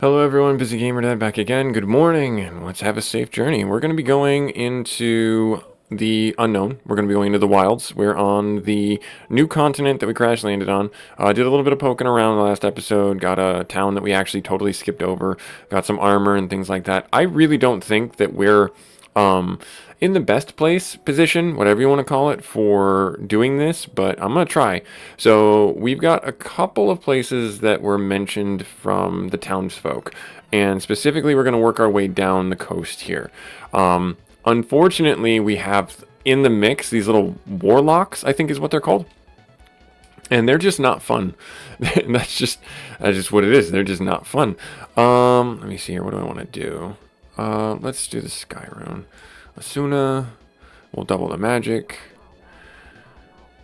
Hello everyone, busygamerdad back again. Good morning, and let's have a safe journey. We're going to be going into the unknown. We're going to be going into the wilds. We're on the new continent that we crash landed on. Did a little bit of poking around the last episode. Got a town that we actually totally skipped over. Got some armor and things like that. I really don't think that we're in the best position, whatever you want to call it, for doing this, but I'm going to try. So we've got a couple of places that were mentioned from the townsfolk, and specifically we're going to work our way down the coast here. Unfortunately, we have in the mix these little warlocks, I think is what they're called. And they're just not fun. that's just what it is. They're just not fun. Let me see here. What do I want to do? Let's do the Sky Rune. Asuna. We'll double the magic.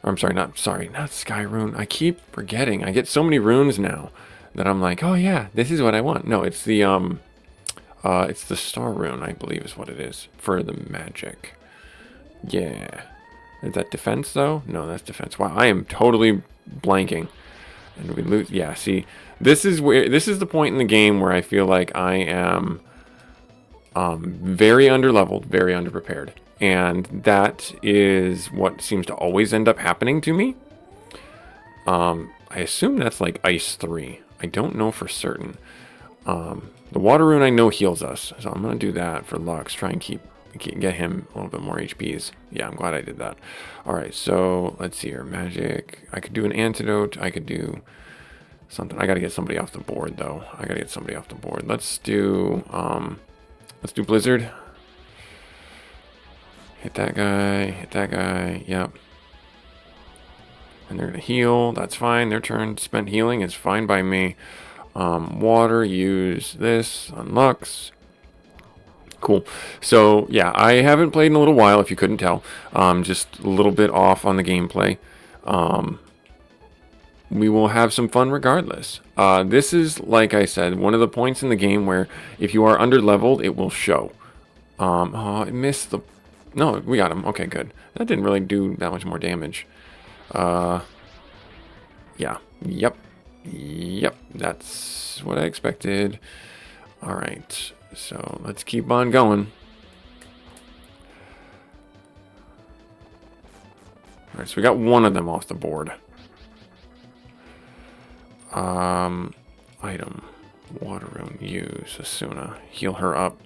I'm sorry, not Sky Rune. I keep forgetting. I get so many runes now that I'm like, oh yeah, this is what I want. No, it's the Star Rune, I believe is what it is for the magic. Yeah. Is that defense though? No, that's defense. Wow, I am totally blanking. And we lose. Yeah, see, this is the point in the game where I feel like I am very underleveled, very underprepared. And that is what seems to always end up happening to me. I assume that's like Ice 3. I don't know for certain. The Water Rune I know heals us, so I'm going to do that for Lux. Try and get him a little bit more HPs. Yeah, I'm glad I did that. Alright, so let's see here. Magic. I could do an antidote. I could do something. I got to get somebody off the board, though. Let's do Blizzard. Hit that guy. Yep. And they're going to heal. That's fine. Their turn spent healing is fine by me. Water, use this on Lux. Cool. So, yeah, I haven't played in a little while, if you couldn't tell. Just a little bit off on the gameplay. We will have some fun regardless. This is, like I said, one of the points in the game where if you are underleveled, it will show. Oh, I missed the... No, we got him. Okay, good. That didn't really do that much more damage. Yeah. Yep. That's what I expected. Alright. So, let's keep on going. Alright, so we got one of them off the board. Item. Water Rune. Use. Asuna. Heal her up.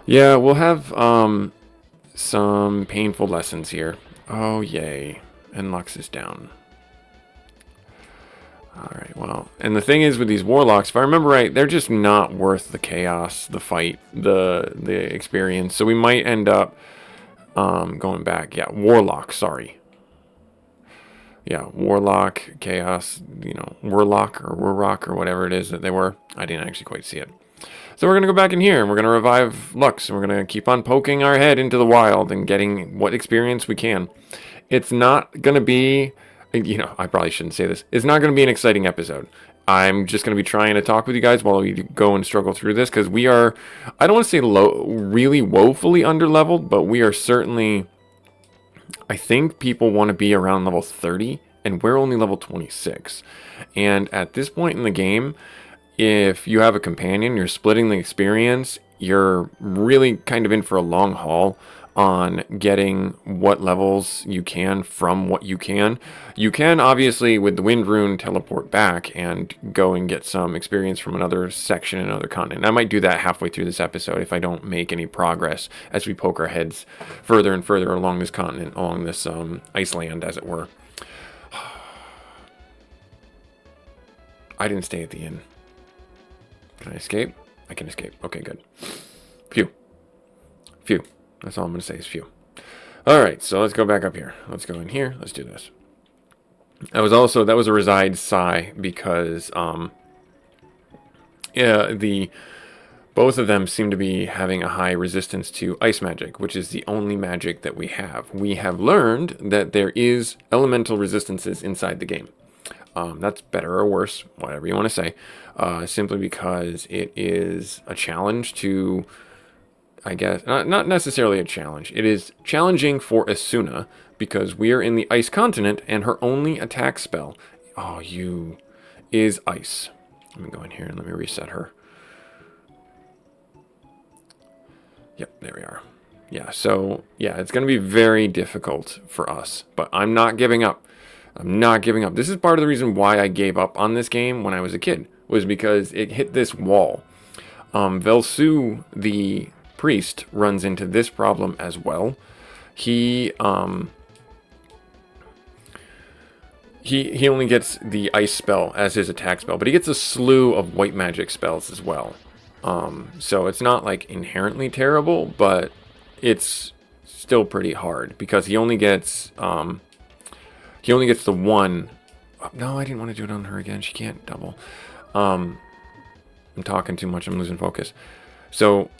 Yeah, we'll have, some painful lessons here. Oh, yay. And Lux is down. Alright, well, and the thing is with these warlocks, if I remember right, they're just not worth the chaos, the fight, the experience. So we might end up going back. Yeah, warlock, sorry. Yeah, warlock, chaos, warlock or whatever it is that they were. I didn't actually quite see it. So we're going to go back in here, and we're going to revive Lux, and we're going to keep on poking our head into the wild and getting what experience we can. It's not going to be... I probably shouldn't say this. It's not going to be an exciting episode. I'm just going to be trying to talk with you guys while we go and struggle through this, because we are, I don't want to say really woefully underleveled, but we are certainly, I think people want to be around level 30, and we're only level 26. And at this point in the game, if you have a companion, you're splitting the experience, you're really kind of in for a long haul on getting what levels you can from what you can. You can obviously with the Wind Rune teleport back and go and get some experience from another section, another continent. I might do that halfway through this episode if I don't make any progress as we poke our heads further and further along this continent, along this Iceland as it were. I didn't stay at the inn. Can I escape? I can escape. Okay, good. Phew. That's all I'm going to say is phew. Alright, so let's go back up here. Let's go in here. Let's do this. That was a reside psi because, both of them seem to be having a high resistance to ice magic, which is the only magic that we have. We have learned that there is elemental resistances inside the game. That's better or worse, whatever you want to say, simply because it is a challenge to... I guess, not necessarily a challenge. It is challenging for Asuna because we are in the ice continent and her only attack spell, is ice. Let me go in here and let me reset her. Yep, there we are. Yeah, so, yeah, it's going to be very difficult for us. But I'm not giving up. I'm not giving up. This is part of the reason why I gave up on this game when I was a kid. Was because it hit this wall. Velsu, the priest, runs into this problem as well. He only gets the ice spell as his attack spell, but he gets a slew of white magic spells as well. So it's not like inherently terrible, but it's still pretty hard because he only gets the one. Oh, no, I didn't want to do it on her again. She can't double. I'm talking too much. I'm losing focus. So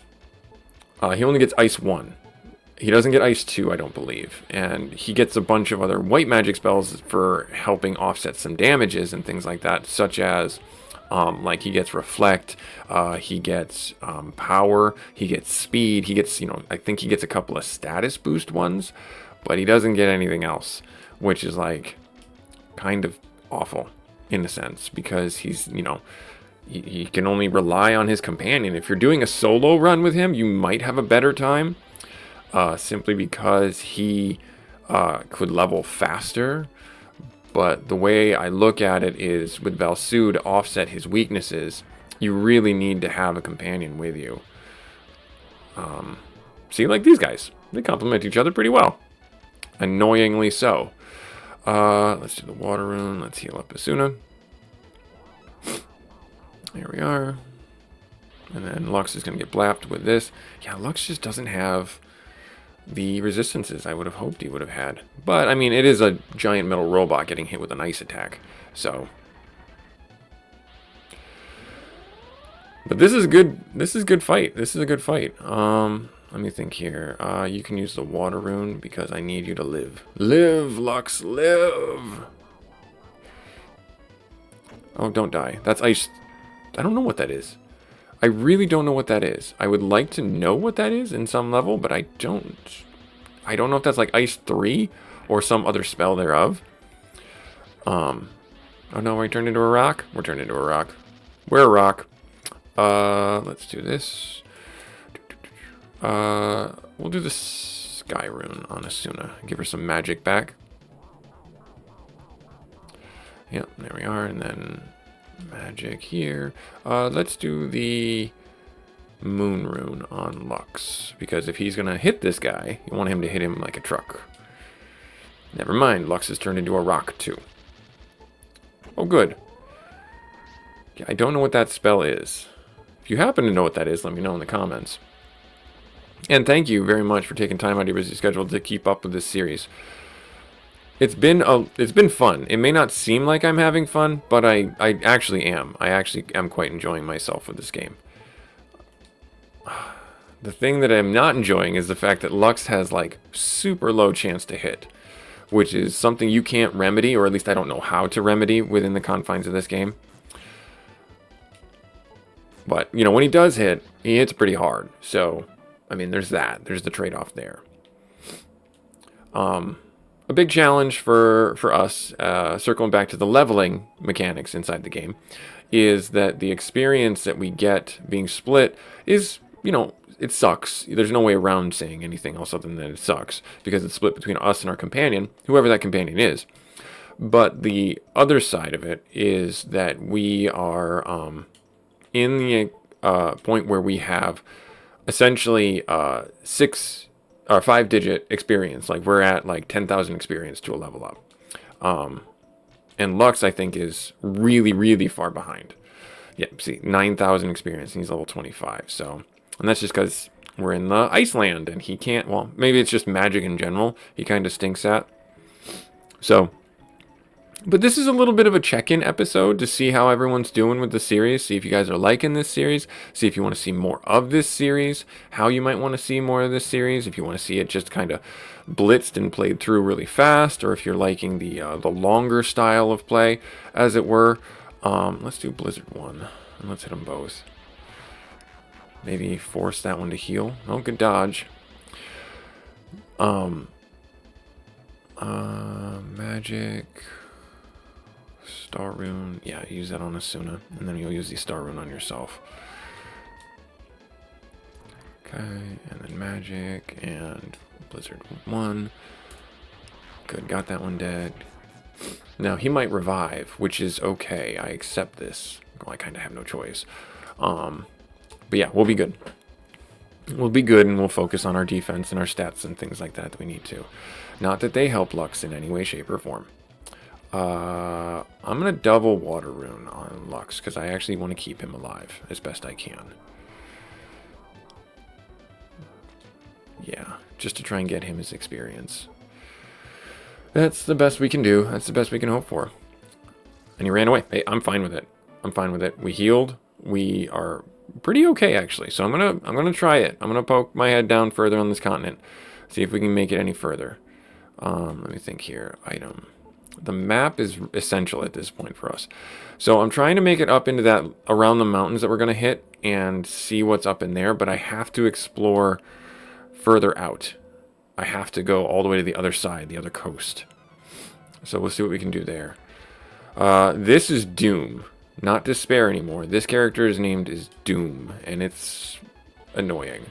he only gets ice 1. He doesn't get ice 2, I don't believe. And he gets a bunch of other white magic spells for helping offset some damages and things like that, such as like he gets reflect, he gets power, he gets speed, he gets, I think he gets a couple of status boost ones, but he doesn't get anything else, which is like kind of awful in a sense, because he's, he can only rely on his companion. If you're doing a solo run with him, you might have a better time, simply because he could level faster. But the way I look at it is, with Velsu to offset his weaknesses, you really need to have a companion with you. See, like these guys, they complement each other pretty well. Annoyingly so. Let's do the water rune. Let's heal up Asuna. Here we are. And then Lux is going to get blapped with this. Yeah, Lux just doesn't have the resistances I would have hoped he would have had. But, I mean, it is a giant metal robot getting hit with an ice attack. So. But this is good. This is a good fight. This is a good fight. Let me think here. You can use the water rune because I need you to live. Live, Lux, live! Oh, don't die. That's ice. I don't know what that is. I really don't know what that is. I would like to know what that is in some level, but I don't. I don't know if that's like Ice 3 or some other spell thereof. Oh no, we turned into a rock? We're turned into a rock. We're a rock. Let's do this. We'll do the Sky Rune on Asuna. Give her some magic back. Yep, there we are, and then magic here. Let's do the Moon Rune on Lux, because if he's gonna hit this guy, you want him to hit him like a truck. Never mind, Lux has turned into a rock too. Oh, good. Yeah, I don't know what that spell is. If you happen to know what that is, let me know in the comments. And thank you very much for taking time out of your busy schedule to keep up with this series. It's been fun. It may not seem like I'm having fun, but I actually am. I actually am quite enjoying myself with this game. The thing that I'm not enjoying is the fact that Lux has like super low chance to hit, which is something you can't remedy, or at least I don't know how to remedy within the confines of this game. But, when he does hit, he hits pretty hard. So, I mean, there's that. There's the trade-off there. A big challenge for us, circling back to the leveling mechanics inside the game, is that the experience that we get being split is, it sucks. There's no way around saying anything else other than that it sucks, because it's split between us and our companion, whoever that companion is. But the other side of it is that we are in the point where we have essentially 5-digit experience. Like, we're at like 10,000 experience to a level up. And Lux, I think, is really, really far behind. Yeah, see, 9,000 experience, and he's level 25. So, and that's just because we're in the Iceland, and he can't, well, maybe it's just magic in general he kind of stinks at. So, but this is a little bit of a check-in episode to see how everyone's doing with the series, see if you guys are liking this series, see if you want to see more of this series, how you might want to see more of this series, if you want to see it just kind of blitzed and played through really fast, or if you're liking the longer style of play, as it were. Let's do Blizzard 1, and let's hit them both. Maybe force that one to heal. Oh, good dodge. Magic... Star Rune. Yeah, use that on Asuna. And then you'll use the Star Rune on yourself. Okay, and then Magic and Blizzard 1. Good, got that one dead. Now, he might revive, which is okay. I accept this. Well, I kind of have no choice. But yeah, we'll be good. We'll be good, and we'll focus on our defense and our stats and things like that we need to. Not that they help Lux in any way, shape, or form. I'm going to double Water Rune on Lux, because I actually want to keep him alive as best I can. Yeah, just to try and get him his experience. That's the best we can do. That's the best we can hope for. And he ran away. Hey, I'm fine with it. I'm fine with it. We healed. We are pretty okay, actually. So I'm gonna try it. I'm gonna poke my head down further on this continent. See if we can make it any further. Let me think here. Item. The map is essential at this point for us. So I'm trying to make it up into that, around the mountains that we're gonna hit and see what's up in there, but I have to explore further out. I have to go all the way to the other side, the other coast. So we'll see what we can do there. This is Doom, not Despair anymore. This character is named as Doom, and it's annoying.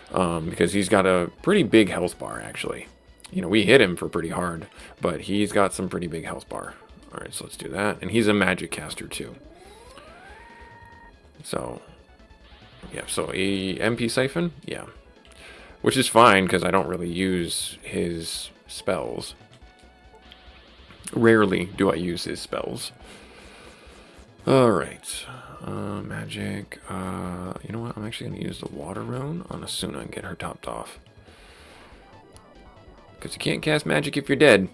Because he's got a pretty big health bar, actually. You know, we hit him for pretty hard, but he's got some pretty big health bar. Alright, so let's do that. And he's a magic caster, too. So, yeah, so a MP Siphon? Yeah. Which is fine, because I don't really use his spells. Rarely do I use his spells. Alright. Magic. You know what? I'm actually going to use the Water Rune on Asuna and get her topped off. Because you can't cast magic if you're dead.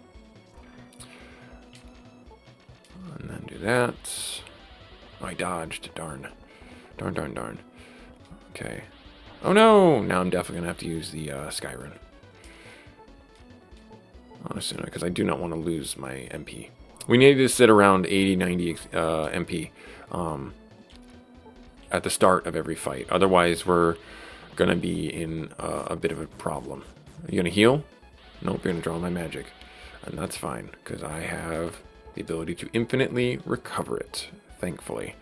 And then do that. Oh, I dodged. Darn. Darn, darn, darn. Okay. Oh no! Now I'm definitely going to have to use the Sky Rune on Asuna, because I do not want to lose my MP. We need to sit around 80, 90 MP at the start of every fight. Otherwise, we're going to be in a bit of a problem. Are you going to heal? Nope, you're going to draw my magic. And that's fine, because I have the ability to infinitely recover it, thankfully.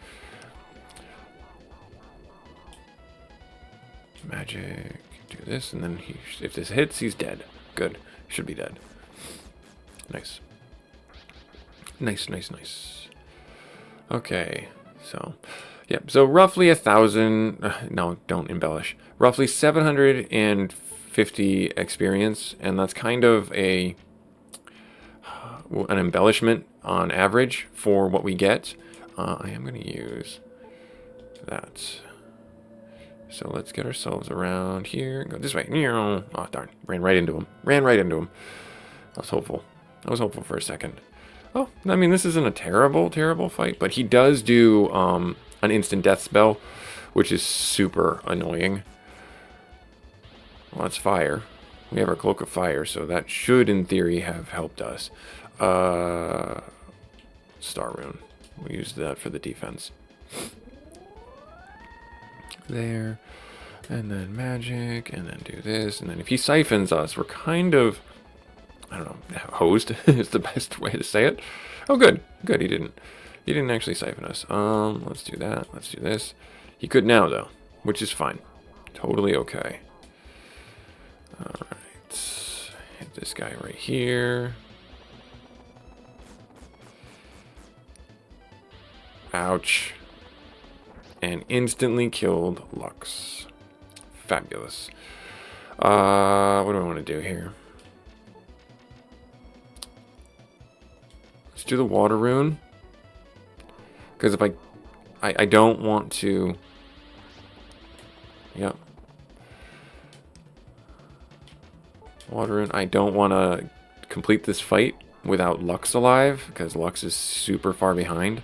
Magic, do this, and then if this hits, he's dead. Good, he should be dead. Nice. Nice, nice, nice. Okay, so, yeah, so roughly 1,000, no, don't embellish, roughly 750 experience, and that's kind of an embellishment on average for what we get. I am going to use that. So let's get ourselves around here. Go this way. Oh, darn. Ran right into him. Ran right into him. I was hopeful. I was hopeful for a second. Oh, I mean, this isn't a terrible, terrible fight, but he does do an instant death spell, which is super annoying. Well, that's fire. We have our Cloak of Fire, so that should, in theory, have helped us. Star Rune. We used that for the defense. There. And then magic, and then do this, and then if he siphons us, we're kind of, I don't know, hosed is the best way to say it. Oh, good. Good, he didn't actually siphon us. Let's do that. Let's do this. He could now, though, which is fine. Totally okay. Alright. Hit this guy right here. Ouch. And instantly killed Lux. Fabulous. What do I want to do here? Let's do the Water Rune. Because if I don't want to... Yep. Water Rune. I don't want to complete this fight without Lux alive, because Lux is super far behind.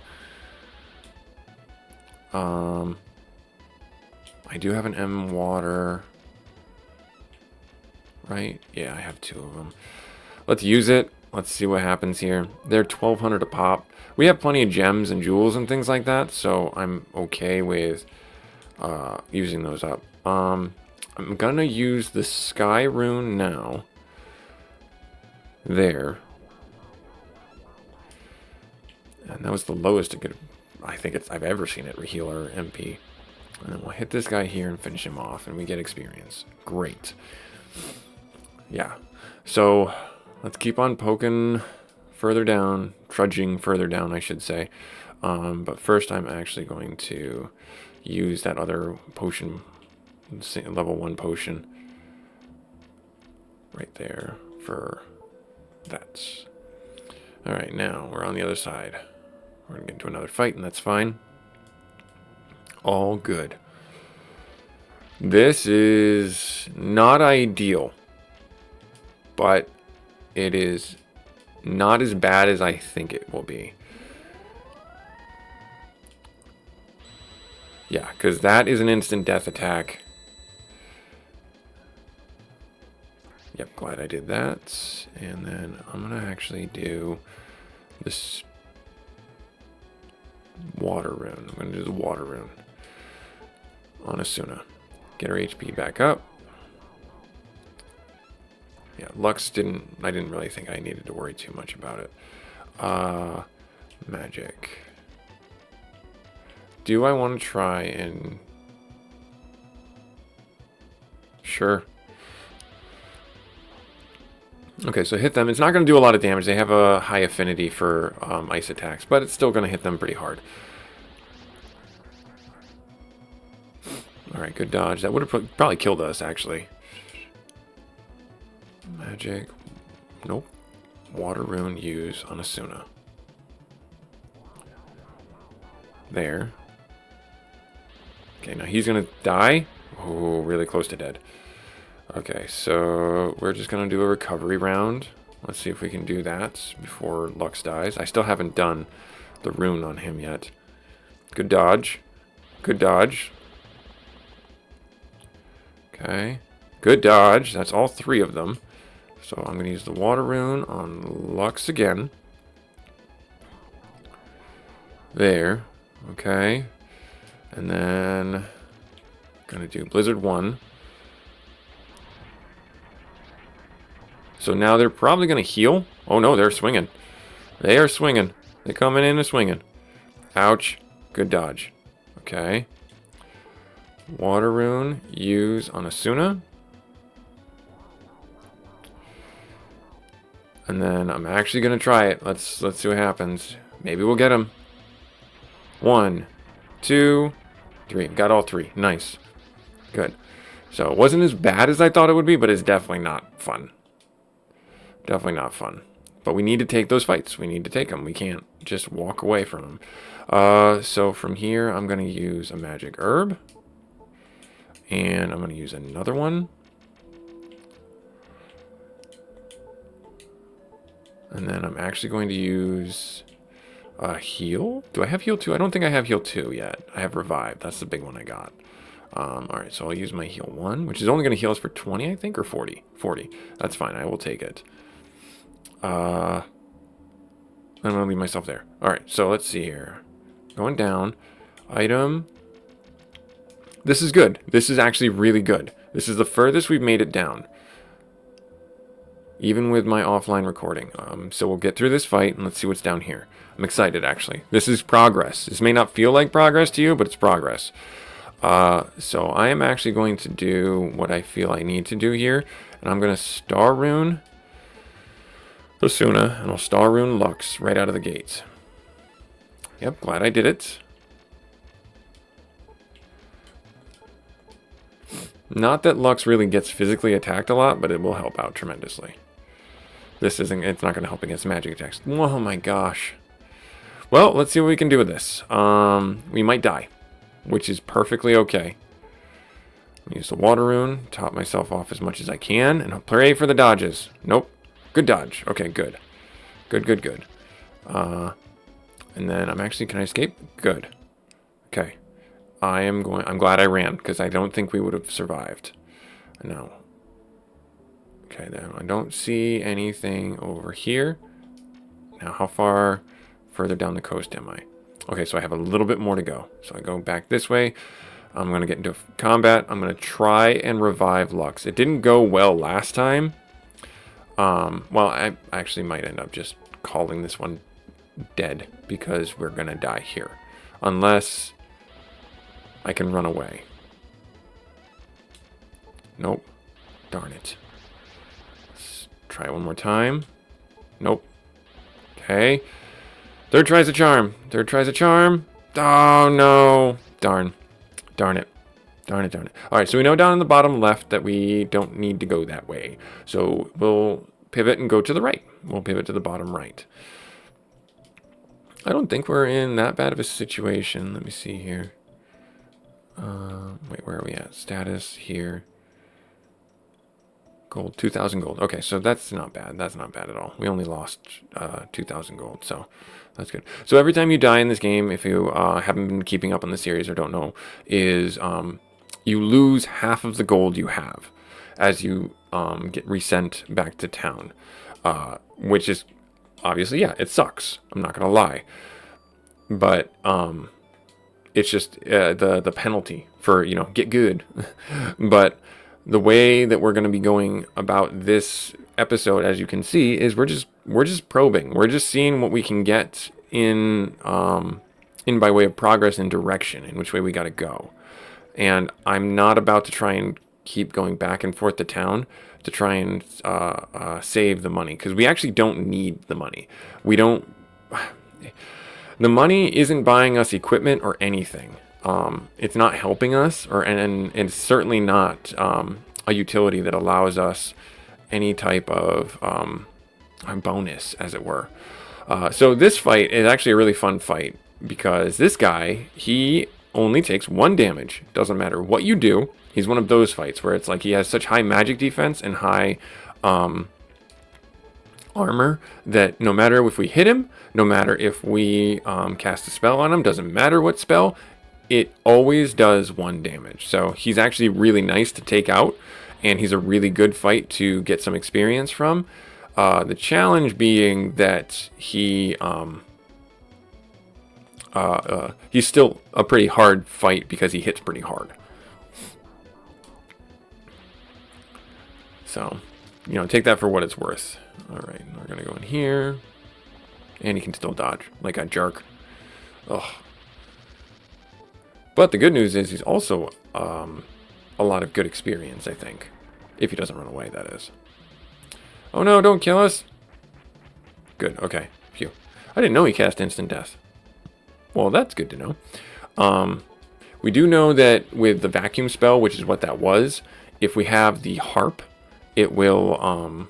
I do have an M water, right? Yeah, I have 2 of them. Let's use it. Let's see what happens here. They're 1,200 a pop. We have plenty of gems and jewels and things like that, so I'm okay with using those up. I'm gonna use the Sky Rune now. There. And that was the lowest it could, I think I've ever seen it, healer MP. And then we'll hit this guy here and finish him off, and we get experience. Great. Yeah. So let's keep on poking further down, trudging further down, I should say. But first I'm actually going to use that other potion, level 1 potion, right there for that. Alright, now we're on the other side. We're going to get into another fight, and that's fine. All good. This is not ideal, but it is not as bad as I think it will be. Yeah, because that is an instant death attack. Yep, glad I did that. And then I'm going to actually do this water rune. I'm going to do the water rune on Asuna. Get her HP back up. Yeah, Lux I didn't really think I needed to worry too much about it. Magic. Do I want to try and... Sure. Okay, so hit them. It's not going to do a lot of damage. They have a high affinity for ice attacks, but it's still going to hit them pretty hard. Alright, good dodge. That would have probably killed us, actually. Magic. Nope. Water rune use on Asuna. There. Okay, now he's going to die. Oh, really close to dead. Okay, so we're just going to do a recovery round. Let's see if we can do that before Lux dies. I still haven't done the rune on him yet. Good dodge. Good dodge. Okay. Good dodge. That's all 3 of them. So I'm going to use the water rune on Lux again. There. Okay. And then going to do Blizzard 1. So now they're probably going to heal. Oh no, they're swinging. They are swinging. They're coming in and swinging. Ouch. Good dodge. Okay. Water rune use on Asuna. And then I'm actually going to try it. Let's see what happens. Maybe we'll get him. 1, 2, 3. Got all 3. Nice. Good. So it wasn't as bad as I thought it would be, but it's definitely not fun. Definitely not fun. But we need to take those fights. We need to take them. We can't just walk away from them. So from here, I'm going to use a magic herb. And I'm going to use another one. And then I'm actually going to use heal. Do I have heal 2? I don't think I have heal 2 yet. I have revive. That's the big one I got. Alright, so I'll use my heal 1, which is only going to heal us for 20, I think, or 40? 40. That's fine. I will take it. I'm going to leave myself there. Alright, so let's see here. Going down. Item. This is good. This is actually really good. This is the furthest we've made it down. Even with my offline recording. So we'll get through this fight and let's see what's down here. I'm excited, actually. This is progress. This may not feel like progress to you, but it's progress. So I am actually going to do what I feel I need to do here. And I'm going to star rune Asuna, and I'll star rune Lux right out of the gate. Yep, glad I did it. Not that Lux really gets physically attacked a lot, but it will help out tremendously. It's not going to help against magic attacks. Oh my gosh. Well, let's see what we can do with this. We might die, which is perfectly okay. Use the water rune, top myself off as much as I can, and I'll pray for the dodges. Nope. Good dodge. Okay, good. Good, good, good. And then I'm actually, can I escape? Good. Okay. I'm glad I ran, because I don't think we would have survived. No. Okay, then I don't see anything over here. Now, how far further down the coast am I? Okay, so I have a little bit more to go. So I go back this way. I'm going to get into combat. I'm going to try and revive Lux. It didn't go well last time. Well, I actually might end up just calling this one dead because we're going to die here. Unless I can run away. Nope. Darn it. Let's try one more time. Nope. Okay. Third tries a charm. Third tries a charm. Oh, no. Darn. Darn it. Darn it, darn it. All right, so we know down in the bottom left that we don't need to go that way. So we'll pivot and go to the right. We'll pivot to the bottom right. I don't think we're in that bad of a situation. Let me see here. Wait, where are we at? Status here. Gold, 2,000 gold. Okay, so that's not bad. That's not bad at all. We only lost 2,000 gold, so that's good. So every time you die in this game, if you haven't been keeping up on the series or don't know, is you lose half of the gold you have as you get resent back to town, which is obviously, yeah, it sucks. I'm not gonna lie, but it's just the penalty for, you know, get good. But the way that we're going to be going about this episode, as you can see, is we're just probing. We're just seeing what we can get in by way of progress and direction, in which way we got to go. And I'm not about to try and keep going back and forth to town to try and save the money, because we actually don't need the money. We don't. The money isn't buying us equipment or anything. It's not helping us, and it's certainly not a utility that allows us any type of bonus, as it were. So this fight is actually a really fun fight, because this guy, he only takes 1 damage. Doesn't matter what you do. He's one of those fights where it's like he has such high magic defense and high armor that no matter if we hit him, no matter if we cast a spell on him, doesn't matter what spell, it always does 1 damage. So he's actually really nice to take out, and he's a really good fight to get some experience from. The challenge being that he's still a pretty hard fight because he hits pretty hard. So, you know, take that for what it's worth. All right, we're gonna go in here, and he can still dodge like a jerk. Ugh. But the good news is he's also a lot of good experience, I think. If he doesn't run away, that is. Oh no, don't kill us. Good, okay. Phew. I didn't know he cast instant death. Well, that's good to know. We do know that with the vacuum spell, which is what that was, if we have the harp, it will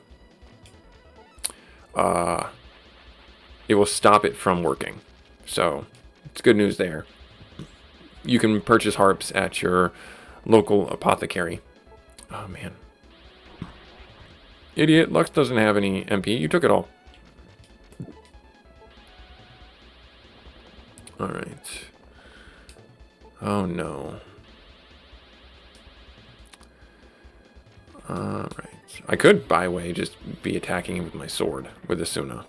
stop it from working. So it's good news there. You can purchase harps at your local apothecary. Oh, man. Idiot, Lux doesn't have any MP. You took it all. Alright. Oh, no. Alright. I could, by way, just be attacking him with my sword, with the Suna.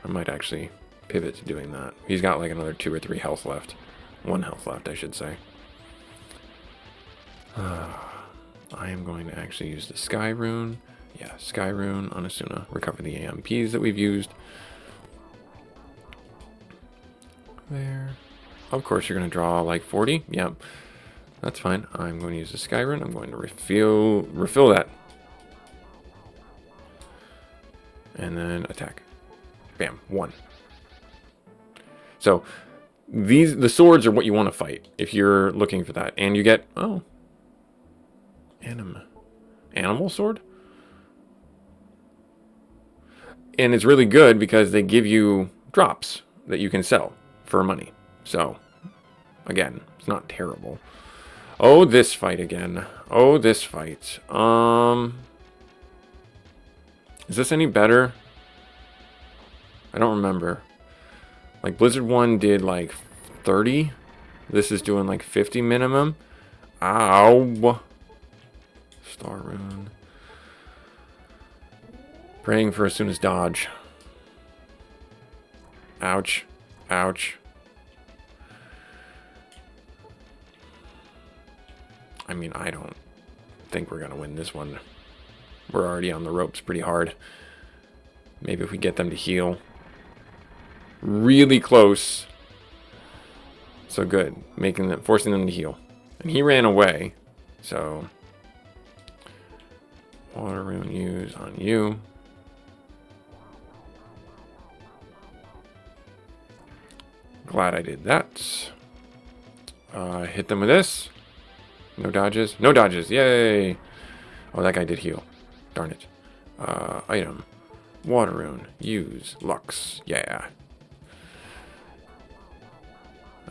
I might actually pivot to doing that. He's got like another 2 or 3 health left. 1 health left, I should say. I am going to actually use the Sky Rune. Yeah, Sky Rune on Asuna. Recover the AMPs that we've used. There. Of course, you're going to draw like 40. Yep. That's fine. I'm going to use the Sky Rune. I'm going to refill that. And then attack. Bam. 1. So the swords are what you want to fight if you're looking for that. And you get, oh, animal sword? And it's really good because they give you drops that you can sell for money. So, again, it's not terrible. Oh, this fight again. Oh, this fight. Is this any better? I don't remember. Like, Blizzard 1 did, like, 30. This is doing, like, 50 minimum. Ow. Star Rune. Praying for Asuna's dodge. Ouch. Ouch. I mean, I don't think we're going to win this one. We're already on the ropes pretty hard. Maybe if we get them to heal. Really close. So good. Forcing them to heal. And he ran away. So water rune use on you. Glad I did that. Hit them with this. No dodges. No dodges. Yay. Oh, that guy did heal. Darn it. Item. Water rune. Use. Lux. Yeah.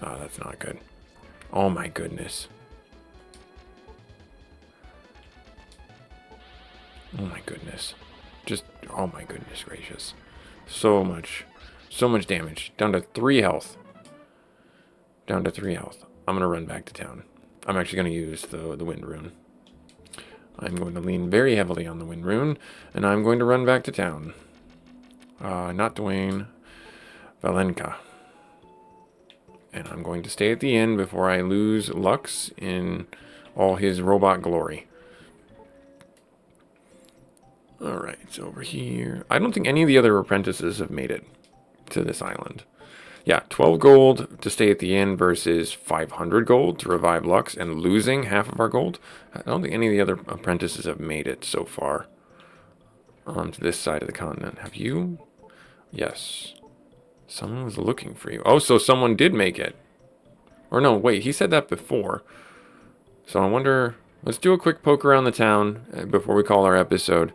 Oh, that's not good. Oh my goodness. Oh my goodness. Just, oh my goodness gracious. So much damage. Down to 3 health. Down to 3 health. I'm going to run back to town. I'm actually going to use the wind rune. I'm going to lean very heavily on the wind rune, and I'm going to run back to town. Not Dwayne. Valenka. And I'm going to stay at the inn before I lose Lux in all his robot glory. Alright, so over here. I don't think any of the other apprentices have made it to this island. Yeah, 12 gold to stay at the inn versus 500 gold to revive Lux and losing half of our gold. I don't think any of the other apprentices have made it so far onto this side of the continent. Have you? Yes. Someone was looking for you. Oh, so someone did make it. Or no, wait, he said that before. So I wonder, let's do a quick poke around the town before we call our episode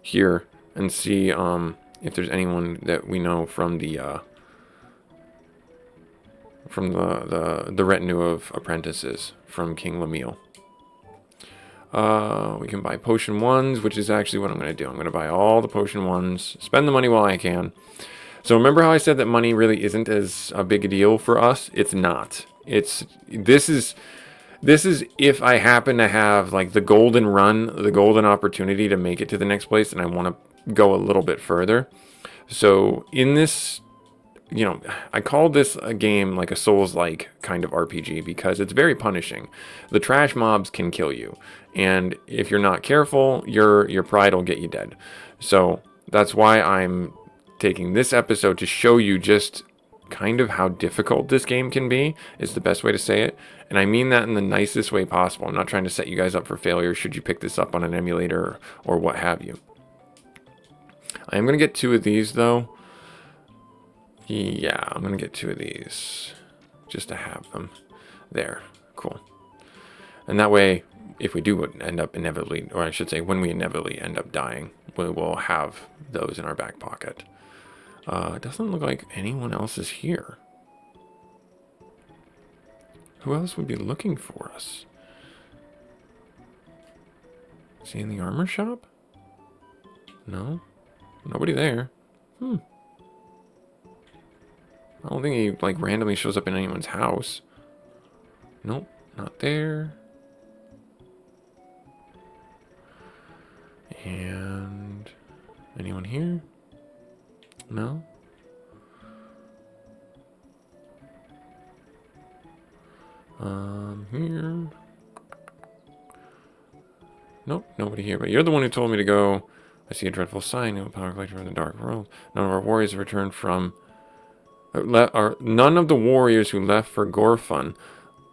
here and see if there's anyone that we know from the retinue of apprentices from King Lemuel. We can buy potion 1s, which is actually what I'm going to do. I'm going to buy all the potion 1s, spend the money while I can. So remember how I said that money really isn't as a big a deal for us? It's not. This is if I happen to have like the golden run, the golden opportunity to make it to the next place, and I want to go a little bit further. So in this, you know, I call this a game like a Souls-like kind of RPG because it's very punishing. The trash mobs can kill you, and if you're not careful, your pride will get you dead. So that's why I'm taking this episode to show you just kind of how difficult this game can be, is the best way to say it. And I mean that in the nicest way possible. I'm not trying to set you guys up for failure should you pick this up on an emulator or what have you. I am going to get 2 of these though. Yeah, I'm going to get 2 of these just to have them. There. Cool. And that way, if we do end up inevitably, or I should say when we inevitably end up dying, we will have those in our back pocket. It doesn't look like anyone else is here. Who else would be looking for us? Is he in the armor shop? No? Nobody there. I don't think he like randomly shows up in anyone's house. Nope, not there. And anyone here? No? Here. Nope, nobody here. But you're the one who told me to go. I see a dreadful sign. No power collector from the dark world. None of our warriors have returned from. None of the warriors who left for Gorfun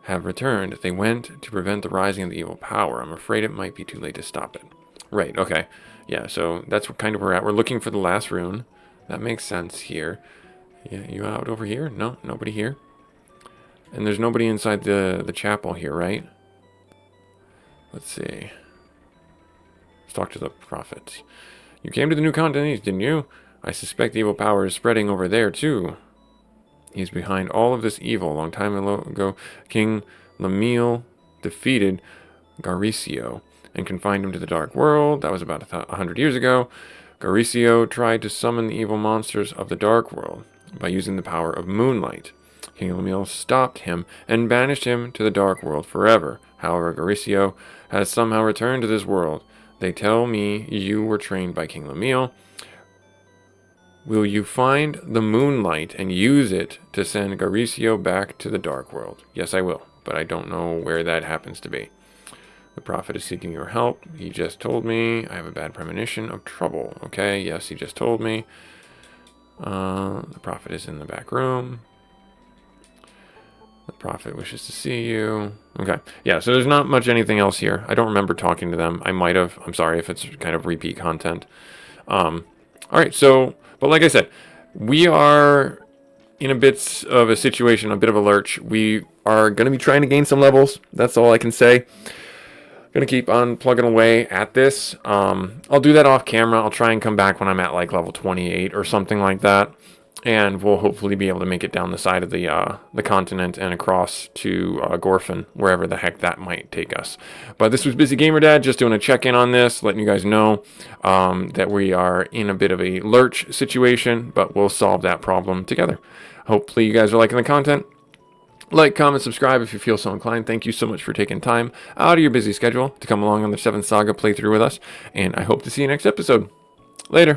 have returned. They went to prevent the rising of the evil power. I'm afraid it might be too late to stop it. Right. Okay. Yeah. So that's kind of where we're at. We're looking for the last rune. That makes sense here. Yeah. You out over here? No. Nobody here. And there's nobody inside the chapel here, right? Let's see. Let's talk to the prophet. You came to the new continent, didn't you? I suspect the evil power is spreading over there, too. He's behind all of this evil. A long time ago, King Lemuel defeated Gauricio and confined him to the dark world. That was about 100 years ago. Gauricio tried to summon the evil monsters of the dark world by using the power of moonlight. King Lemuel stopped him and banished him to the dark world forever. However, Gauricio has somehow returned to this world. They tell me you were trained by King Lemuel. Will you find the moonlight and use it to send Gauricio back to the dark world? Yes, I will, but I don't know where that happens to be. The prophet is seeking your help. He just told me. I have a bad premonition of trouble. Okay, yes, he just told me. The prophet is in the back room. The prophet wishes to see you. Okay, yeah, so there's not much anything else here. I don't remember talking to them. I might have. I'm sorry if it's kind of repeat content. All right, so, but like I said, we are in a bit of a situation, a bit of a lurch. We are going to be trying to gain some levels. That's all I can say. Going to keep on plugging away at this. I'll do that off camera. I'll try and come back when I'm at like level 28 or something like that. And we'll hopefully be able to make it down the side of the continent and across to Gorfin, wherever the heck that might take us. But this was Busy Gamer Dad, just doing a check-in on this, letting you guys know that we are in a bit of a lurch situation, but we'll solve that problem together. Hopefully you guys are liking the content. Like, comment, subscribe if you feel so inclined. Thank you so much for taking time out of your busy schedule to come along on the 7th Saga playthrough with us. And I hope to see you next episode. Later.